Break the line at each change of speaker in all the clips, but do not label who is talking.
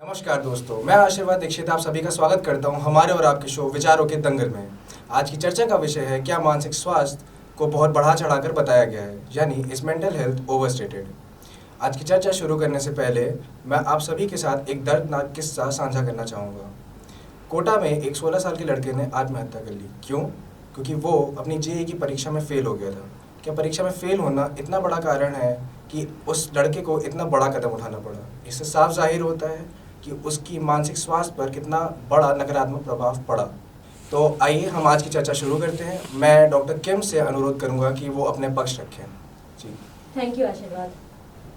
नमस्कार दोस्तों, मैं आशीर्वाद दीक्षित आप सभी का स्वागत करता हूं हमारे और आपके शो विचारों के दंगल में। आज की चर्चा का विषय है क्या मानसिक स्वास्थ्य को बहुत बढ़ा चढ़ाकर बताया गया है, यानी इज मेंटल हेल्थ ओवरस्टेटेड। आज की चर्चा शुरू करने से पहले मैं आप सभी के साथ एक दर्दनाक किस्सा साझा करना चाहूँगा। कोटा में एक 16 साल के लड़के ने आत्महत्या कर ली। क्यों? क्योंकि वो अपनी जेईई की परीक्षा में फेल हो गया था। क्या परीक्षा में फेल होना इतना बड़ा कारण है कि उस लड़के को इतना बड़ा कदम उठाना पड़ा? इससे साफ जाहिर होता है कि उसकी मानसिक स्वास्थ्य पर कितना बड़ा नकारात्मक प्रभाव पड़ा। तो आइए हम आज की चर्चा शुरू करते हैं। मैं डॉक्टर किम से अनुरोध करूंगा कि वो अपने पक्ष रखें। जी
थैंक यू आशीर्वाद।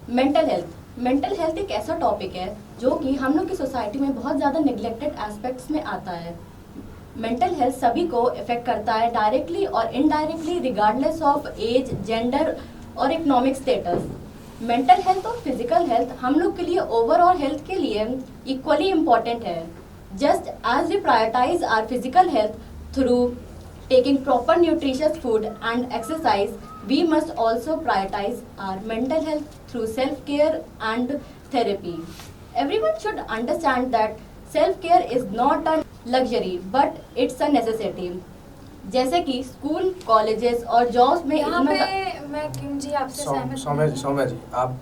मेंटल हेल्थ एक ऐसा टॉपिक है जो कि हम लोग की सोसाइटी में बहुत ज़्यादा निगलेक्टेड एस्पेक्ट्स में आता है। मेंटल हेल्थ सभी को इफेक्ट करता है डायरेक्टली और indirectly, regardless of age, gender और इकोनॉमिक स्टेटस। मेंटल हेल्थ और फिजिकल हेल्थ हम लोग के लिए ओवरऑल हेल्थ के लिए इक्वली इम्पॉर्टेंट है। Just as we prioritize our physical health through taking proper nutritious food and exercise, we must also prioritize our mental health through self-care and therapy. Everyone should understand that self-care is not a luxury but it's a necessity. जैसे कि school, colleges और jobs में
यहाँ पे मैं किम जी आपसे सहमत
सौम्या जी, आप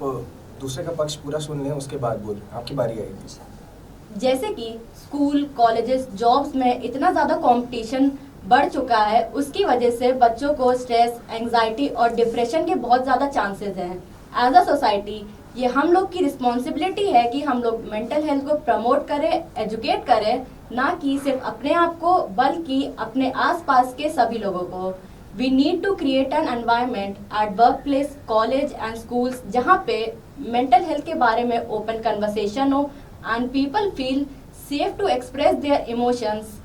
दूसरे का पक्ष पूरा सुन लें, उसके बाद बोलें, आपकी बारी आएगी।
जैसे कि स्कूल, कॉलेजेस, जॉब्स में इतना ज़्यादा कंपटीशन बढ़ चुका है, उसकी वजह से बच्चों को स्ट्रेस, एंजाइटी और डिप्रेशन के बहुत ज़्यादा चांसेस हैं। एज अ सोसाइटी ये हम लोग की रिस्पॉन्सिबिलिटी है कि हम लोग मेंटल हेल्थ को प्रमोट करें, एजुकेट करें, ना कि सिर्फ अपने आप को बल्कि अपने आसपास के सभी लोगों को। We need to create an environment at work place, college and schools जहाँ पे मेंटल हेल्थ के बारे में ओपन कन्वर्सेशन हो and people feel safe to express their emotions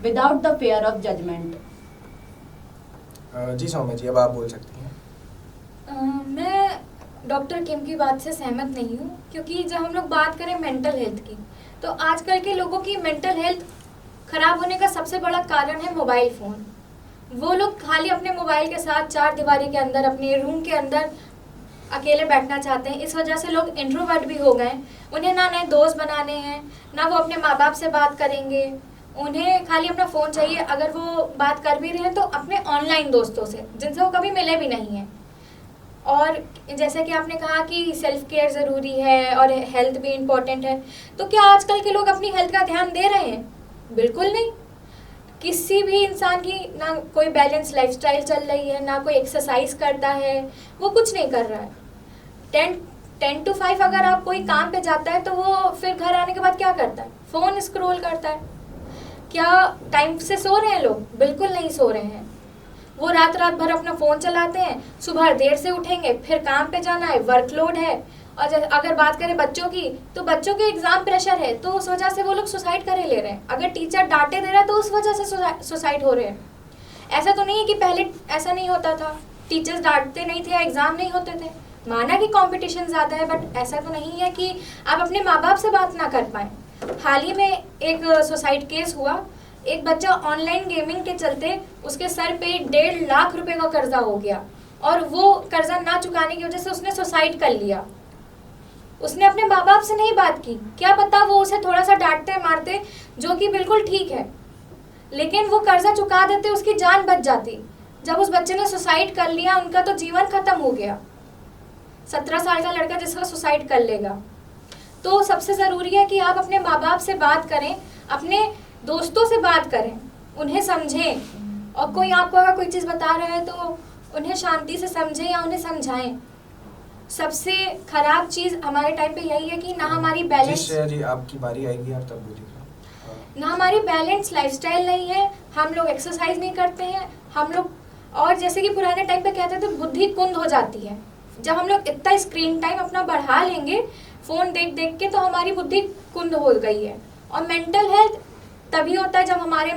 without the fear of judgement.
जी सौम्या जी, अब आप बोल सकती हैं।
मैं डॉक्टर किम की बात से सहमत नहीं हूँ, क्योंकि जब हम लोग बात करें मेंटल हेल्थ की, तो आजकल के लोगों की मेंटल हेल्थ खराब होने का सबसे बड़ा कारण है मोबाइल फ़ोन। वो लोग खाली अपने मोबाइल के साथ चार दीवारी के अंदर, अपने रूम के अंदर अकेले बैठना चाहते हैं। इस वजह से लोग इंट्रोवर्ट भी हो गए। उन्हें ना नए दोस्त बनाने हैं, ना वो अपने माँ बाप से बात करेंगे। उन्हें खाली अपना फ़ोन चाहिए। अगर वो बात कर भी रहे हैं तो अपने ऑनलाइन दोस्तों से, जिनसे वो कभी मिले भी नहीं हैं। और जैसे कि आपने कहा कि सेल्फ केयर ज़रूरी है और हेल्थ भी इम्पोर्टेंट है, तो क्या आजकल के लोग अपनी हेल्थ का ध्यान दे रहे हैं? बिल्कुल नहीं। किसी भी इंसान की ना कोई बैलेंस लाइफस्टाइल चल रही है, ना कोई एक्सरसाइज करता है, वो कुछ नहीं कर रहा है। 10 to 5 अगर आप कोई काम पे जाता है तो वो फिर घर आने के बाद क्या करता है? फ़ोन स्क्रॉल करता है। क्या टाइम से सो रहे हैं लोग? बिल्कुल नहीं सो रहे हैं। वो रात भर अपना फ़ोन चलाते हैं, सुबह देर से उठेंगे, फिर काम पे जाना है, वर्कलोड है। और अगर बात करें बच्चों की, तो बच्चों के एग्ज़ाम प्रेशर है, तो उस वजह से वो लोग सुसाइड करे ले रहे हैं। अगर टीचर डांटे दे रहा है तो उस वजह से सुसाइड हो रहे हैं। ऐसा तो नहीं है कि पहले ऐसा नहीं होता था, टीचर्स डांटते नहीं थे, एग्ज़ाम नहीं होते थे। माना कि कंपटीशन ज़्यादा है, बट ऐसा तो नहीं है कि आप अपने माँ बाप से बात ना कर पाएँ। हाल ही में एक सुसाइड केस हुआ। एक बच्चा ऑनलाइन गेमिंग के चलते उसके सर पे 1.5 लाख रुपए का कर्जा हो गया, और वो कर्जा ना चुकाने की वजह से उसने सुसाइड कर लिया। उसने अपने माँ बाप से नहीं बात की। क्या पता वो उसे थोड़ा सा डांटते मारते, जो कि बिल्कुल ठीक है, लेकिन वो कर्जा चुका देते, उसकी जान बच जाती। जब उस बच्चे ने सुसाइड कर लिया, उनका तो जीवन खत्म हो गया। 17 साल का लड़का जिसका सुसाइड कर लेगा। तो सबसे ज़रूरी है कि आप अपने माँ बाप से बात करें, अपने दोस्तों से बात करें, उन्हें समझें। और कोई आपको अगर कोई चीज़ बता रहा है तो उन्हें शांति से समझें या उन्हें समझाएं। सबसे खराब चीज़ हमारे टाइम पे यही है कि ना हमारी बैलेंस
जी आपकी बारी आएगी, आप तब बोलिएगा।
ना हमारी बैलेंस लाइफस्टाइल नहीं है, हम लोग एक्सरसाइज नहीं करते हैं, हम लोग, और जैसे कि पुराने टाइम पे कहते थे बुद्धि कुंद हो जाती है। जब हम लोग इतना स्क्रीन टाइम अपना बढ़ा लेंगे फ़ोन देख देख के, तो हमारी बुद्धि कुंद हो गई है। और मेंटल हेल्थ तभी होता है जब हमारा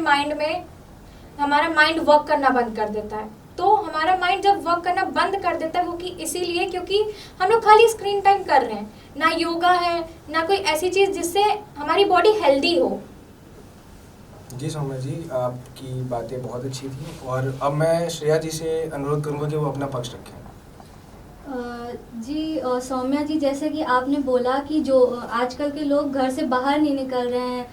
माइंड वर्क करना बंद कर देता है। तो हमारा माइंड जब वर्क करना बंद कर देता है, वो कि इसीलिए क्योंकि हम लोग खाली स्क्रीन टाइम कर रहे हैं। ना योगा है, ना कोई ऐसी चीज़ जिससे हमारी बॉडी हेल्दी हो।
जी सौम्या जी, आपकी बातें बहुत अच्छी थी। और अब मैं श्रेया जी से अनुरोध करूंगा कि वो अपना पक्ष रखें।
सौम्या जी, जैसे कि आपने बोला कि जो आजकल के लोग घर से बाहर नहीं निकल रहे हैं,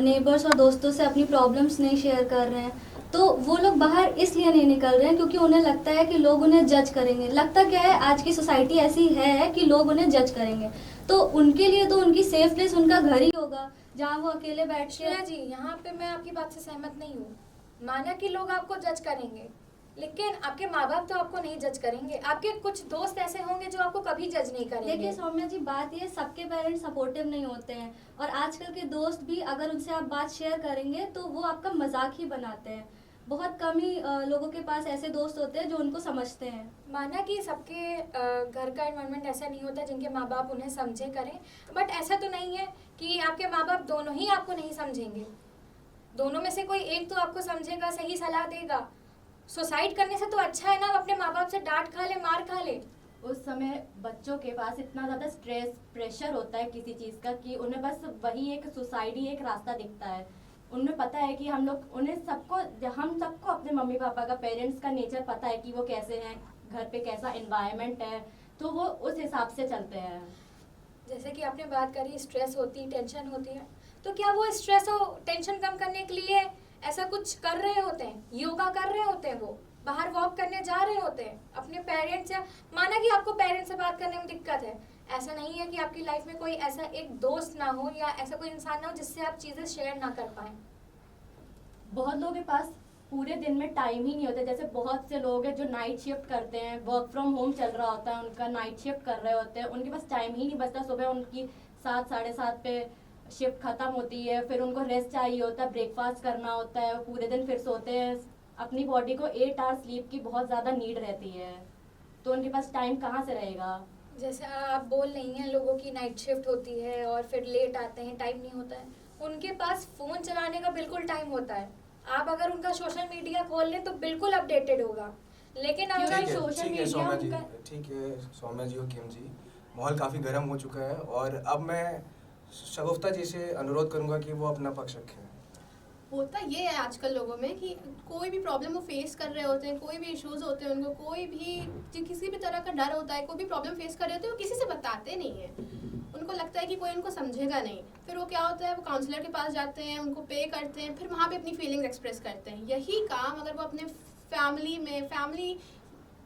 नेबर्स और दोस्तों से अपनी प्रॉब्लम्स नहीं शेयर कर रहे हैं, तो वो लोग बाहर इसलिए नहीं निकल रहे हैं क्योंकि उन्हें लगता है कि लोग उन्हें जज करेंगे। लगता क्या है, आज की सोसाइटी ऐसी है कि लोग उन्हें जज करेंगे, तो उनके लिए तो उनकी सेफ प्लेस उनका घर ही होगा, जहाँ वो अकेले बैठ
श्रेया
के।
जी, यहाँ पे मैं आपकी बात से सहमत नहीं हूँ। माना कि लोग आपको जज करेंगे, लेकिन आपके माँ बाप तो आपको नहीं जज करेंगे। आपके कुछ दोस्त ऐसे होंगे जो आपको कभी जज नहीं करेंगे।
देखिए सौम्या जी, बात ये, सबके पेरेंट्स सपोर्टिव नहीं होते हैं, और आजकल के दोस्त भी अगर उनसे आप बात शेयर करेंगे तो वो आपका मजाक ही बनाते हैं। बहुत कम ही लोगों के पास ऐसे दोस्त होते हैं जो उनको समझते हैं।
माना कि सबके घर का एनवायरनमेंट ऐसा नहीं होता जिनके माँ बाप उन्हें समझे करें, बट ऐसा तो नहीं है कि आपके माँ बाप दोनों ही आपको नहीं समझेंगे। दोनों में से कोई एक तो आपको समझेगा, सही सलाह देगा। सुसाइड करने से तो अच्छा है ना अपने माँ बाप से डांट खा ले, मार खा ले।
उस समय बच्चों के पास इतना ज़्यादा स्ट्रेस प्रेशर होता है किसी चीज़ का कि उन्हें बस वही एक सुसाइड ही एक रास्ता दिखता है। उन्हें पता है कि हम लोग उन्हें सबको हम सबको अपने मम्मी पापा का, पेरेंट्स का नेचर पता है कि वो कैसे हैं, घर पे कैसा एनवायरनमेंट है, तो वो उस हिसाब से चलते हैं।
जैसे कि आपने बात करी, स्ट्रेस होती, टेंशन होती है, तो क्या वो स्ट्रेस और टेंशन कम करने के लिए ऐसा कुछ कर रहे होते हैं? योगा कर रहे होते हैं, वो बाहर वॉक करने जा रहे होते हैं अपने पेरेंट्स, या माना कि आपको पेरेंट्स से बात करने में दिक्कत है, ऐसा नहीं है कि आपकी लाइफ में कोई ऐसा एक दोस्त ना हो या ऐसा कोई इंसान ना हो जिससे आप चीज़ें शेयर ना कर पाएं।
बहुत लोगों के पास पूरे दिन में टाइम ही नहीं होता। जैसे बहुत से लोग हैं जो नाइट शिफ्ट करते हैं, वर्क फ्रॉम होम चल रहा होता है उनका, नाइट शिफ्ट कर रहे होते हैं, उनके पास टाइम ही नहीं बचता। सुबह उनकी 7 साढ़े 7 पे शिफ्ट खत्म होती है, फिर उनको रेस्ट चाहिए होता है, ब्रेकफास्ट करना होता है, पूरे दिन फिर सोते हैं। अपनी बॉडी को 8 आवर स्लीप की बहुत ज़्यादा नीड रहती है, तो उनके पास टाइम कहाँ से रहेगा।
जैसे आप बोल रही हैं लोगों की नाइट शिफ्ट होती है और फिर लेट आते हैं, टाइम नहीं होता है। उनके पास फ़ोन चलाने का बिल्कुल टाइम होता है। आप अगर उनका सोशल मीडिया खोल लें तो बिल्कुल अपडेटेड होगा, लेकिन अगर सोशल
ठीक है
मीडिया
सौम्या जी,
उनका
ठीक है सौम्या जी और किम जी, माहौल काफ़ी गर्म हो चुका है और अब मैं शगुफ्ता जी से अनुरोध करूंगा कि वो अपना पक्ष रखें।
होता ये है आजकल लोगों में कि कोई भी प्रॉब्लम वो फेस कर रहे होते हैं, कोई भी इश्यूज होते हैं उनको, कोई भी किसी भी तरह का डर होता है, कोई भी प्रॉब्लम फेस कर रहे होते हैं, वो किसी से बताते नहीं है। उनको लगता है कि कोई उनको समझेगा नहीं। फिर वो क्या होता है, वो काउंसलर के पास जाते हैं, उनको पे करते हैं, फिर वहाँ पे अपनी फीलिंग्स एक्सप्रेस करते हैं। यही काम अगर वो अपने फैमिली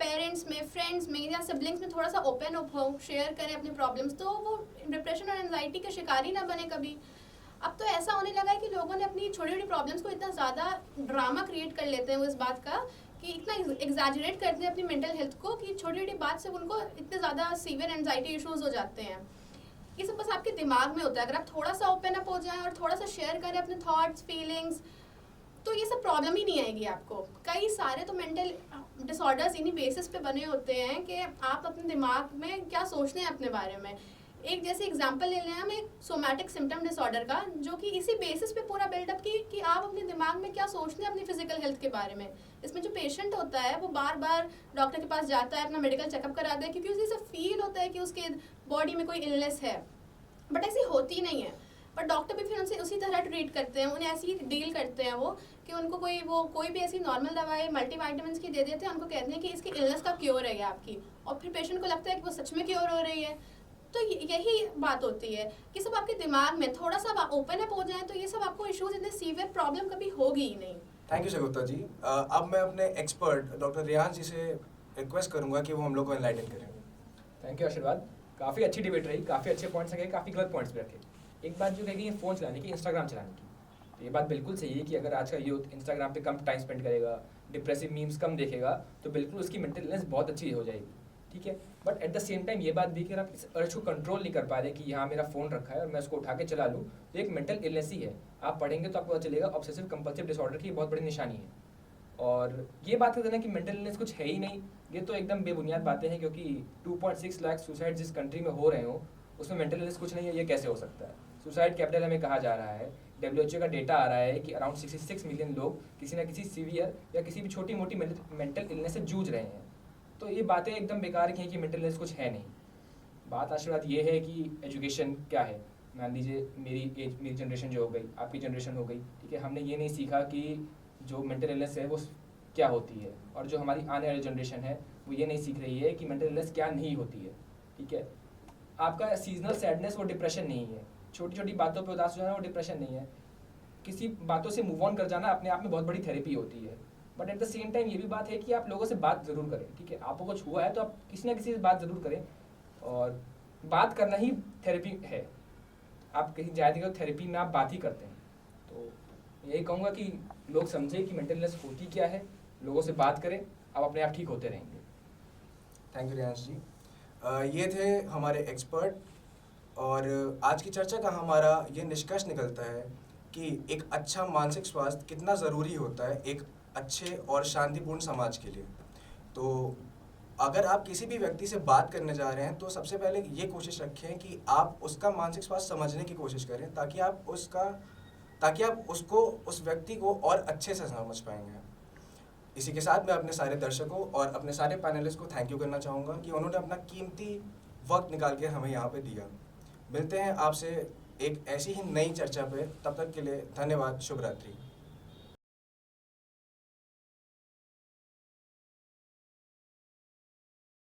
पेरेंट्स में, फ्रेंड्स में या सिबलिंग्स में थोड़ा सा ओपन अप हो, शेयर करें अपने प्रॉब्लम्स, तो वो डिप्रेशन और एंजाइटी के शिकार ही ना बने कभी। अब तो ऐसा होने लगा है कि लोगों ने अपनी छोटी छोटी प्रॉब्लम्स को इतना ज़्यादा ड्रामा क्रिएट कर लेते हैं वो इस बात का, कि इतना एग्जैजरेट करते हैं अपनी मेंटल हेल्थ को कि छोटी छोटी बात से उनको इतने ज़्यादा सीवियर एंजाइटी इश्यूज हो जाते हैं। ये सब बस आपके दिमाग में होता है। अगर आप थोड़ा सा ओपन अप हो जाएं और थोड़ा सा शेयर करें अपने थॉट्स, फीलिंग्स, तो ये सब प्रॉब्लम ही नहीं आएगी आपको। कई सारे तो मेंटल डिसऑर्डर्स इन्हीं बेसिस पे बने होते हैं कि आप अपने दिमाग में क्या सोचते हैं अपने बारे में। एक जैसे एग्जांपल ले लें हम एक सोमैटिक सिम्टम डिसऑर्डर का, जो कि इसी बेसिस पे पूरा बिल्डअप की कि आप अपने दिमाग में क्या सोचते हैं अपनी फिजिकल हेल्थ के बारे में। इसमें जो पेशेंट होता है वो बार बार डॉक्टर के पास जाता है, अपना मेडिकल चेकअप कराता है, क्योंकि उसे ऐसा फील होता है कि उसके बॉडी में कोई इलनेस है, बट ऐसी होती नहीं है। पर डॉक्टर भी फिर उनसे उसी तरह ट्रीट करते हैं, उन्हें ऐसी डील करते हैं वो कि उनको कोई भी ऐसी नॉर्मल दवाई मल्टीविटामिन्स की दे देते हैं, उनको कहते हैं कि इसकी इलनेस का क्योर है आपकी, और फिर पेशेंट को लगता है कि वो सच में क्योर हो रही है। तो यही बात होती है कि सब आपके दिमाग में थोड़ा सा ओपन अप हो जाए तो ये सब आपको इश्यूज, इतने सीवियर प्रॉब्लम कभी होगी ही नहीं।
थैंक यू शगुफ्ता जी। अब मैं अपने एक्सपर्ट डॉक्टर रियान जी से रिक्वेस्ट करूंगा कि वो हम लोग को एनलाइटन करें।
थैंक यू आशीर्वाद। काफ़ी अच्छी डिबेट रही, काफ़ी अच्छे पॉइंट्स रखे, काफ़ी गलत पॉइंट्स भी रखे। एक बात जो कहेगी फ़ोन चलाने की, इंस्टाग्राम चलाने की, तो ये बात बिल्कुल सही है कि अगर आज का यूथ इंस्टाग्राम पे कम टाइम स्पेंड करेगा, डिप्रेसिव मीम्स कम देखेगा, तो बिल्कुल उसकी मेंटल इलनेस बहुत अच्छी हो जाएगी, ठीक है। But at the same time ये बात भी कि अगर आप इस अर्ज को कंट्रोल नहीं कर पा रहे कि यहाँ मेरा फ़ोन रखा है और मैं उसको उठा के चला लूँ, तो एक मेंटल इलनेस ही है। आप पढ़ेंगे तो आपको पता चलेगा ऑब्सेसिव कंपल्सिव डिसऑर्डर की बहुत बड़ी निशानी है। और ये बात करते हैं कि मेंटल इलनेस कुछ है ही नहीं, ये तो एकदम बेबुनियाद बातें हैं, क्योंकि 2.6 लाख सुसाइड जिस कंट्री में हो रहे हो उसमें मेंटल इलनेस कुछ नहीं है, ये कैसे हो सकता है। सुसाइड कैपिटल हमें कहा जा रहा है, WHO का डेटा आ रहा है कि अराउंड 66 मिलियन लोग किसी ना किसी सीवियर या किसी भी छोटी मोटी मेंटल इलनेस से जूझ रहे हैं। तो ये बातें एकदम बेकार की हैं कि मेंटल इलनेस कुछ है नहीं। बात आशीर्वाद ये है कि एजुकेशन क्या है। मान लीजिए मेरी जनरेशन जो हो गई, आपकी जनरेशन हो गई, ठीक है, हमने ये नहीं सीखा कि जो मेंटल इलनेस है वो क्या होती है, और जो हमारी आने वाली जनरेशन है वो ये नहीं सीख रही है कि मेंटल इलनेस क्या नहीं होती है, ठीक है। आपका सीजनल सैडनेस वो डिप्रेशन नहीं है, छोटी छोटी बातों पे उदास हो जाना वो डिप्रेशन नहीं है, किसी बातों से मूव ऑन कर जाना अपने आप में बहुत बड़ी थेरेपी होती है। But at the same time ये भी बात है कि आप लोगों से बात ज़रूर करें, ठीक है। आपको कुछ हुआ है तो आप किसी ना किसी से बात ज़रूर करें, और बात करना ही थेरेपी है। आप कहीं जाए तो थेरेपी में आप बात ही करते हैं। तो यही कहूँगा कि लोग समझें कि मेंटल इलनेस होती क्या है, लोगों से बात करें, आप अपने आप ठीक होते रहेंगे।
थैंक यू रियांश जी। ये थे हमारे एक्सपर्ट, और आज की चर्चा का हमारा ये निष्कर्ष निकलता है कि एक अच्छा मानसिक स्वास्थ्य कितना ज़रूरी होता है एक अच्छे और शांतिपूर्ण समाज के लिए। तो अगर आप किसी भी व्यक्ति से बात करने जा रहे हैं तो सबसे पहले ये कोशिश रखें कि आप उसका मानसिक स्वास्थ्य समझने की कोशिश करें, ताकि आप उसको, उस व्यक्ति को और अच्छे से समझ पाएंगे। इसी के साथ मैं अपने सारे दर्शकों और अपने सारे पैनलिस्ट को थैंक यू करना चाहूँगा कि उन्होंने अपना कीमती वक्त निकाल के हमें यहाँ पे दिया। मिलते हैं आपसे एक ऐसी ही नई चर्चा पे, तब तक के लिए धन्यवाद, शुभ रात्रि।